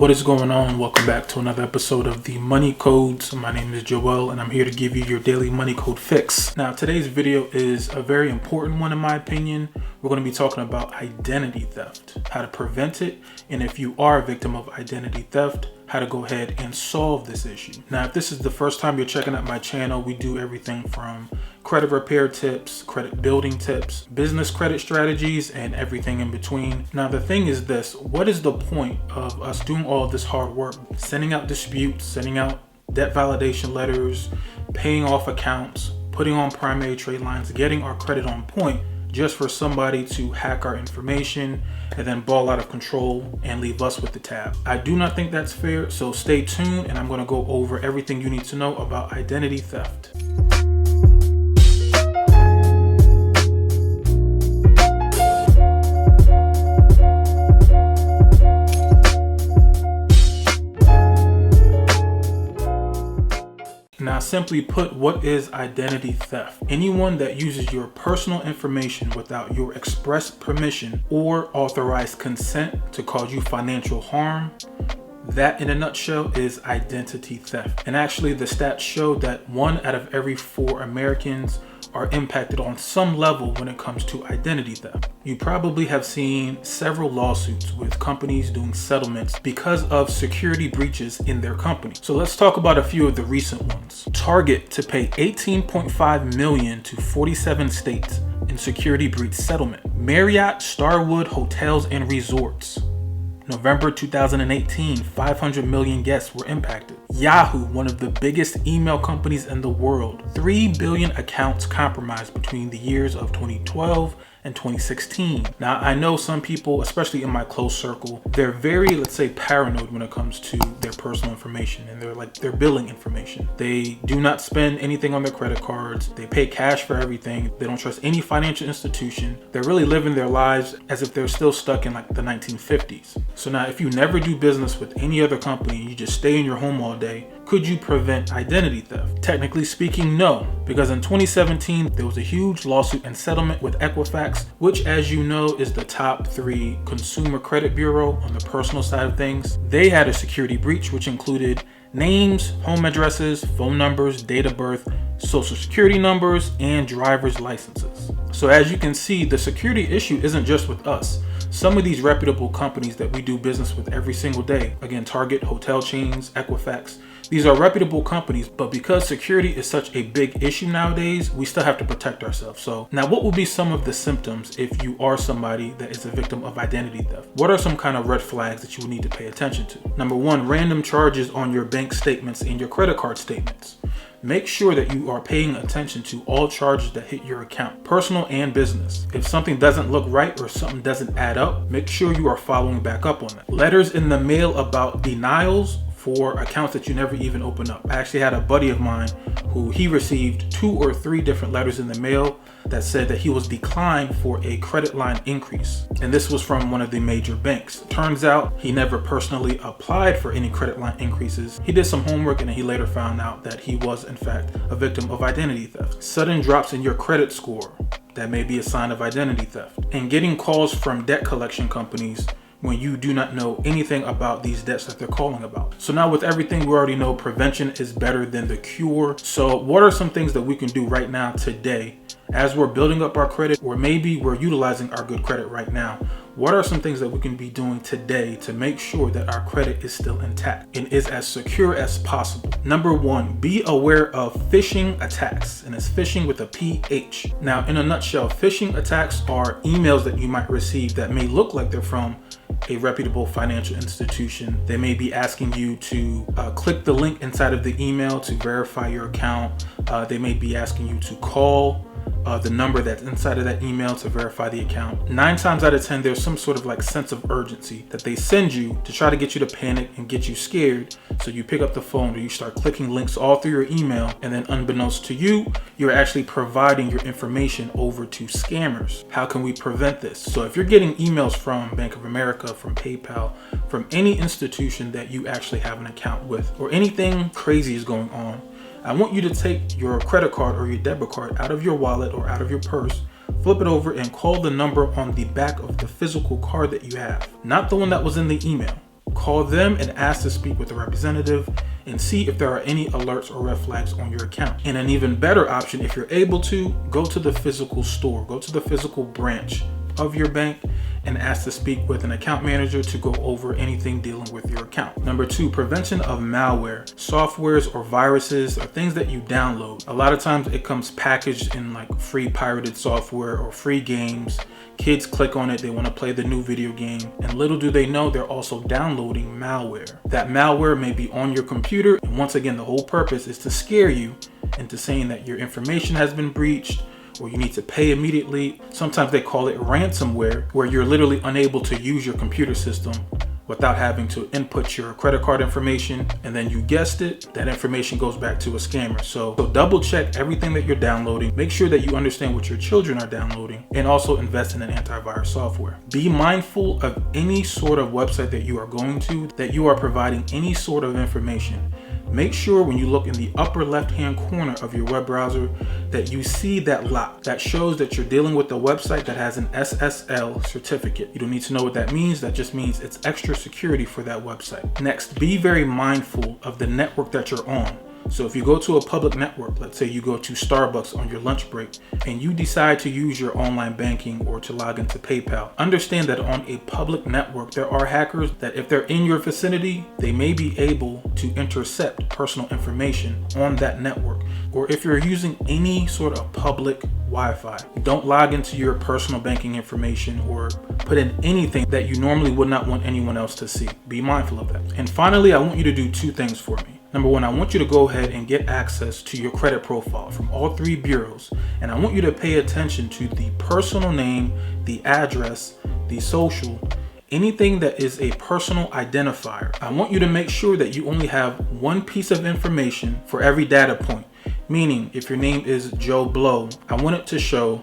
What is going on? Welcome back to another episode of the Money Codes. My name is Joel and I'm here to give you your daily money code fix. Now today's video is a very important one in my opinion. We're going to be talking about identity theft, how to prevent it, and if you are a victim of identity theft, how to go ahead and solve this issue. Now, if this is the first time you're checking out my channel, we do everything from credit repair tips, credit building tips, business credit strategies, and everything in between. Now, the thing is this, what is the point of us doing all of this hard work, sending out disputes, sending out debt validation letters, paying off accounts, putting on primary trade lines, getting our credit on point, just for somebody to hack our information and then ball out of control and leave us with the tab? I do not think that's fair, so stay tuned and I'm going to go over everything you need to know about identity theft. Now, simply put, what is identity theft? Anyone that uses your personal information without your express permission or authorized consent to cause you financial harm. That, in a nutshell, is identity theft. And actually, the stats show that 1 out of every 4 Americans are impacted on some level when it comes to identity theft. You probably have seen several lawsuits with companies doing settlements because of security breaches in their company. So let's talk about a few of the recent ones. Target to pay $18.5 million to 47 states in security breach settlement. Marriott Starwood Hotels and Resorts. November 2018, 500 million guests were impacted. Yahoo, one of the biggest email companies in the world, 3 billion accounts compromised between the years of 2012 and 2016. Now, I know some people, especially in my close circle, they're very, let's say, paranoid when it comes to their personal information and their billing information. They do not spend anything on their credit cards. They pay cash for everything. They don't trust any financial institution. They're really living their lives as if they're still stuck in like the 1950s. So now, if you never do business with any other company, you just stay in your home all day, could you prevent identity theft? Technically speaking, no, because in 2017, there was a huge lawsuit and settlement with Equifax, which, as you know, is the top 3 consumer credit bureau on the personal side of things. They had a security breach, which included names, home addresses, phone numbers, date of birth, social security numbers, and driver's licenses. So as you can see, the security issue isn't just with us. Some of these reputable companies that we do business with every single day, again, Target, hotel chains, Equifax, these are reputable companies, but because security is such a big issue nowadays, we still have to protect ourselves. So now, what will be some of the symptoms if you are somebody that is a victim of identity theft? What are some kind of red flags that you will need to pay attention to? Number 1, random charges on your bank statements and your credit card statements. Make sure that you are paying attention to all charges that hit your account, personal and business. If something doesn't look right or something doesn't add up, make sure you are following back up on it. Letters in the mail about denials for accounts that you never even open up. I actually had a buddy of mine who he received 2 or 3 different letters in the mail that said that he was declined for a credit line increase. And this was from one of the major banks. Turns out he never personally applied for any credit line increases. He did some homework and he later found out that he was in fact a victim of identity theft. Sudden drops in your credit score, that may be a sign of identity theft. And getting calls from debt collection companies when you do not know anything about these debts that they're calling about. So now, with everything we already know, prevention is better than the cure. So what are some things that we can do right now today as we're building up our credit, or maybe we're utilizing our good credit right now? What are some things that we can be doing today to make sure that our credit is still intact and is as secure as possible? Number 1, be aware of phishing attacks, and it's phishing with a PH. Now, in a nutshell, phishing attacks are emails that you might receive that may look like they're from a reputable financial institution. They may be asking you to click the link inside of the email to verify your account. They may be asking you to call the number that's inside of that email to verify the account. 9 times out of 10, there's some sort of like sense of urgency that they send you to try to get you to panic and get you scared. So you pick up the phone or you start clicking links all through your email, and then unbeknownst to you, you're actually providing your information over to scammers. How can we prevent this? So if you're getting emails from Bank of America, from PayPal, from any institution that you actually have an account with, or anything crazy is going on, I want you to take your credit card or your debit card out of your wallet or out of your purse, flip it over and call the number on the back of the physical card that you have, not the one that was in the email. Call them and ask to speak with a representative and see if there are any alerts or red flags on your account. And an even better option, if you're able to, go to the physical store, go to the physical branch of your bank and ask to speak with an account manager to go over anything dealing with your account. Number 2, prevention of malware. Softwares or viruses are things that you download. A lot of times it comes packaged in like free pirated software or free games. Kids click on it, they want to play the new video game, and little do they know they're also downloading malware. That malware may be on your computer, and once again, the whole purpose is to scare you into saying that your information has been breached or you need to pay immediately. Sometimes they call it ransomware, where you're literally unable to use your computer system without having to input your credit card information, and then you guessed it, that information goes back to a scammer. So double check everything that you're downloading, make sure that you understand what your children are downloading, and also invest in an antivirus software. Be mindful of any sort of website that you are going to, that you are providing any sort of information. Make sure when you look in the upper left-hand corner of your web browser that you see that lock that shows that you're dealing with a website that has an SSL certificate. You don't need to know what that means. That just means it's extra security for that website. Next, be very mindful of the network that you're on. So if you go to a public network, let's say you go to Starbucks on your lunch break and you decide to use your online banking or to log into PayPal, understand that on a public network, there are hackers that if they're in your vicinity, they may be able to intercept personal information on that network. Or if you're using any sort of public Wi-Fi, don't log into your personal banking information or put in anything that you normally would not want anyone else to see. Be mindful of that. And finally, I want you to do 2 things for me. Number 1, I want you to go ahead and get access to your credit profile from all 3 bureaus. And I want you to pay attention to the personal name, the address, the social, anything that is a personal identifier. I want you to make sure that you only have 1 piece of information for every data point. Meaning, if your name is Joe Blow, I want it to show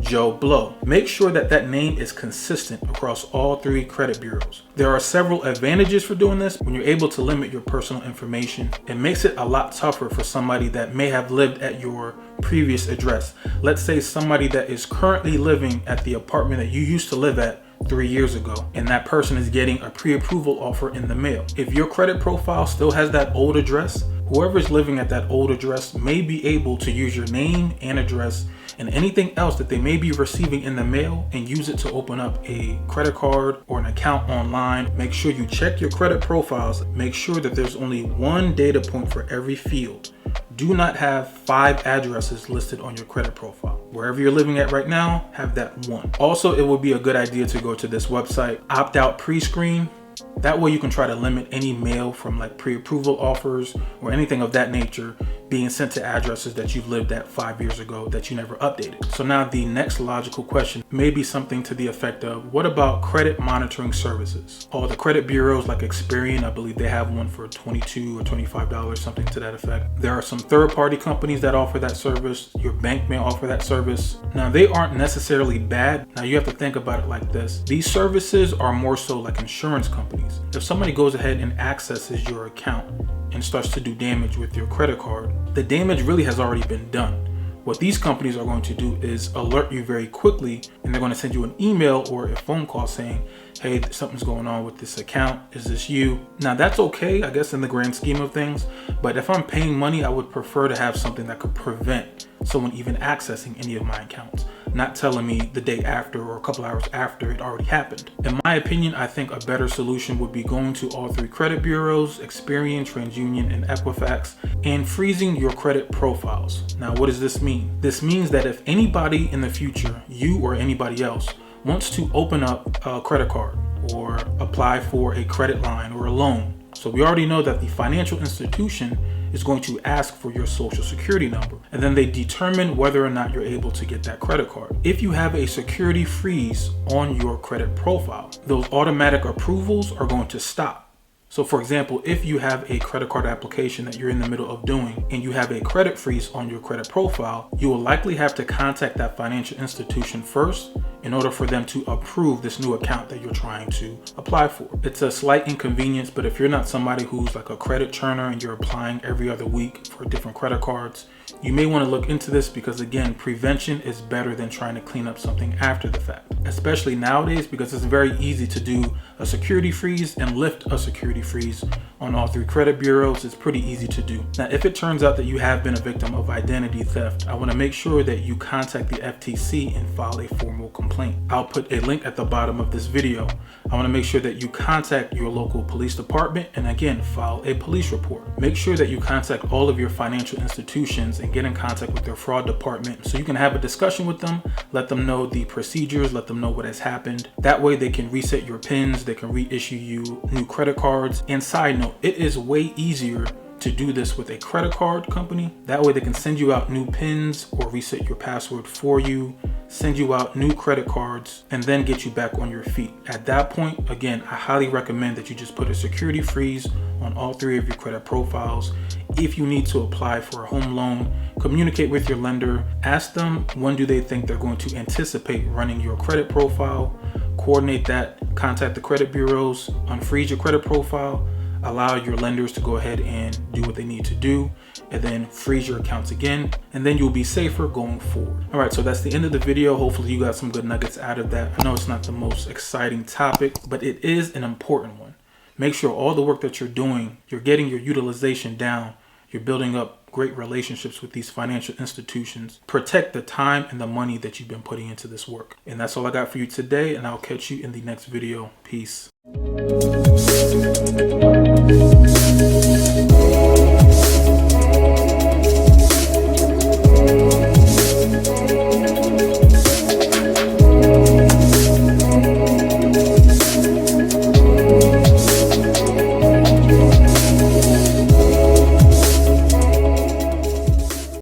Joe Blow. Make sure that that name is consistent across all 3 credit bureaus. There are several advantages for doing this. When you're able to limit your personal information, it makes it a lot tougher for somebody that may have lived at your previous address. Let's say somebody that is currently living at the apartment that you used to live at 3 years ago, and that person is getting a pre-approval offer in the mail. If your credit profile still has that old address, whoever is living at that old address may be able to use your name and address and anything else that they may be receiving in the mail and use it to open up a credit card or an account online. Make sure you check your credit profiles. Make sure that there's only 1 data point for every field. Do not have 5 addresses listed on your credit profile. Wherever you're living at right now, have that 1. Also, it would be a good idea to go to this website, Opt Out Pre-Screen. That way you can try to limit any mail from like pre-approval offers or anything of that nature being sent to addresses that you've lived at 5 years ago that you never updated. So now the next logical question may be something to the effect of, what about credit monitoring services? All the credit bureaus like Experian, I believe they have one for $22 or $25, something to that effect. There are some third-party companies that offer that service. Your bank may offer that service. Now they aren't necessarily bad. Now you have to think about it like this. These services are more so like insurance companies. If somebody goes ahead and accesses your account and starts to do damage with your credit card, the damage really has already been done. What these companies are going to do is alert you very quickly, and they're going to send you an email or a phone call saying, hey, something's going on with this account. Is this you? Now that's okay, I guess, in the grand scheme of things. But if I'm paying money, I would prefer to have something that could prevent someone even accessing any of my accounts, not telling me the day after or a couple hours after it already happened. In my opinion, I think a better solution would be going to all 3 credit bureaus, Experian, TransUnion, and Equifax, and freezing your credit profiles. Now, what does this mean? This means that if anybody in the future, you or anybody else, wants to open up a credit card or apply for a credit line or a loan, so we already know that the financial institution is going to ask for your social security number, and then they determine whether or not you're able to get that credit card. If you have a security freeze on your credit profile, those automatic approvals are going to stop. So for example, if you have a credit card application that you're in the middle of doing and you have a credit freeze on your credit profile, you will likely have to contact that financial institution first in order for them to approve this new account that you're trying to apply for. It's a slight inconvenience, but if you're not somebody who's like a credit churner and you're applying every other week for different credit cards, you may want to look into this, because again, prevention is better than trying to clean up something after the fact, especially nowadays, because it's very easy to do a security freeze and lift a security freeze on all 3 credit bureaus. It's pretty easy to do. Now, if it turns out that you have been a victim of identity theft, I want to make sure that you contact the FTC and file a formal complaint. I'll put a link at the bottom of this video. I want to make sure that you contact your local police department and again, file a police report. Make sure that you contact all of your financial institutions and get in contact with their fraud department so you can have a discussion with them, let them know the procedures, let them know what has happened. That way they can reset your PINs, they can reissue you new credit cards. And side note, it is way easier to do this with a credit card company. That way they can send you out new PINs or reset your password for you, send you out new credit cards, and then get you back on your feet. At that point, again, I highly recommend that you just put a security freeze on all 3 of your credit profiles. If you need to apply for a home loan, communicate with your lender, ask them when do they think they're going to anticipate running your credit profile, coordinate that, contact the credit bureaus, unfreeze your credit profile, allow your lenders to go ahead and do what they need to do, and then freeze your accounts again, and then you'll be safer going forward. All right, so that's the end of the video. Hopefully you got some good nuggets out of that. I know it's not the most exciting topic, but it is an important one. Make sure all the work that you're doing, you're getting your utilization down, you're building up great relationships with these financial institutions. Protect the time and the money that you've been putting into this work. And that's all I got for you today, and I'll catch you in the next video. Peace.